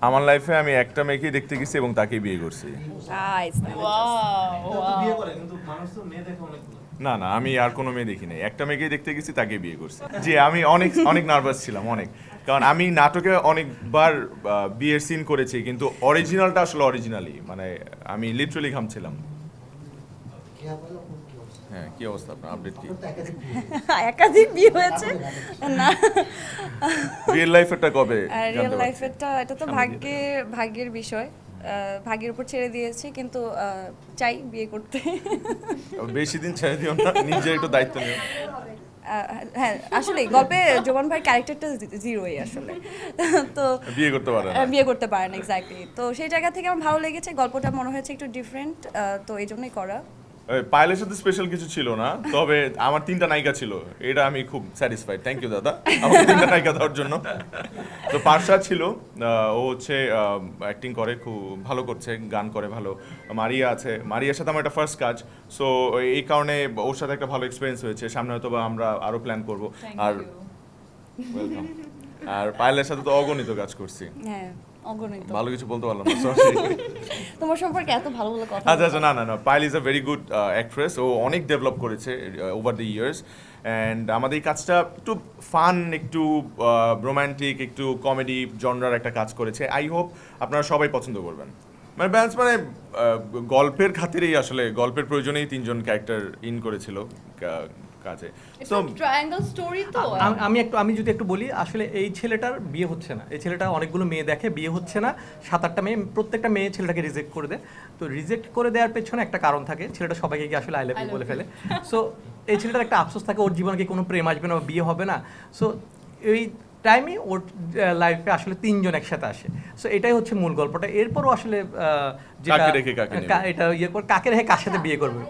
আমার লাইফে আমি একটা মেয়েকেই দেখতে গেছি এবং তাকেই বিয়ে করছি। না না, আমি আর কোনো মেয়ে দেখি নাই, একটা মেয়েকেই দেখতে গেছি, তাকে বিয়ে করছি। জি, আমি অনেক অনেক নার্ভাস ছিলাম, অনেক। কারণ আমি নাটকে অনেকবার বিয়ের সিন করেছি, কিন্তু অরিজিনালটা আসলে অরিজিনালি, মানে আমি লিটারালি ঘামছিলাম। হ্যাঁ, কি অবস্থা আপনার? আপডেট কি? একাধিক বিয়ে হয়েছে না, রিয়েল লাইফেরটা কবে রিয়েল জানতে পারছি? লাইফেরটা এটা তো ভাগ্যের বিষয়, ভাগ্যের উপর ছেড়ে দিয়েছি, কিন্তু চাই বিয়ে করতে। বেশি দিন ছেড়ে দিও না, নিজের একটু দায়িত্ব নিও। হ্যাঁ, আসলে গল্পে জোবান ভাই ক্যারেক্টারটা জিরোই আসলে, তো বিয়ে করতে পারে না। বিয়ে করতে পারেন এক্স্যাক্টলি। তো সেই জায়গা থেকে আমার ভালো লেগেছে, গল্পটা মনে হয়েছে একটু ডিফারেন্ট, তো এই জন্যই করা। পাইলের সাথে স্পেশাল কিছু ছিল না, তবে আমার 3টা নায়িকা ছিল, এটা আমি খুব স্যাটিসফাইড। থ্যাংক ইউ দাদা আমার 3টা নায়িকা দেওয়ার জন্য। তো পার্শা ছিল, ও হচ্ছে অ্যাক্টিং করে, খুব ভালো করছে, গান করে ভালো। মারিয়া আছে, মারিয়ার সাথে আমার একটা ফার্স্ট কাজ, সো এই কারণে ওর সাথে একটা ভালো এক্সপিরিয়েন্স হয়েছে। সামনে হয়তো বা আমরা আরো প্ল্যান করব। আর ওয়েলকাম। আর পায়েলের সাথে তো অগণিত কাজ করছি, হ্যাঁ, অগণিত। ভালো কিছু বলতে পারলাম না, সরি। তোমার সম্পর্কে এত ভালো ভালো কথা আচ্ছা আচ্ছা, না না না, Payal is a very good actress, ও অনেক ডেভেলপ করেছে ওভার দ্য ইয়ার্স। অ্যান্ড আমাদের এই কাজটা একটু ফান, একটু রোম্যান্টিক, একটু কমেডি জনরার একটা কাজ করেছে। আই হোপ আপনারা সবাই পছন্দ করবেন। মানে ব্যালেন্স, মানে গল্পের খাতিরেই, আসলে গল্পের প্রয়োজনেই 3জন ক্যারেক্টার ইন করেছিল কাজে। সো ট্রায়াঙ্গেল স্টোরি তো আমি যদি একটু বলি, আসলে এই ছেলেটার বিয়ে হচ্ছে না, এই ছেলেটা অনেকগুলো মেয়ে দেখে, বিয়ে হচ্ছে না, 7-8টা মেয়ে, প্রত্যেকটা মেয়ে ছেলেটাকে রিজেক্ট করে দেয়। তো রিজেক্ট করে দেওয়ার পেছনে একটা কারণ থাকে, ছেলেটা সবাইকে গিয়ে আসলে আই লাভ ইউ বলে ফেলে। সো এই ছেলেটার একটা আফসোস থাকে, ওর জীবনে কি কোনো প্রেম আসবে না, বিয়ে হবে না। সো এই টাইমে ওর লাইফে আসলে 3জন একসাথে আসে। সো এটাই হচ্ছে মূল গল্পটা। এরপরও আসলে যেটা কাকে রেখে কাকে নেবে? এটা ইয়ে করে কাকে রেখে কার সাথে বিয়ে করবে।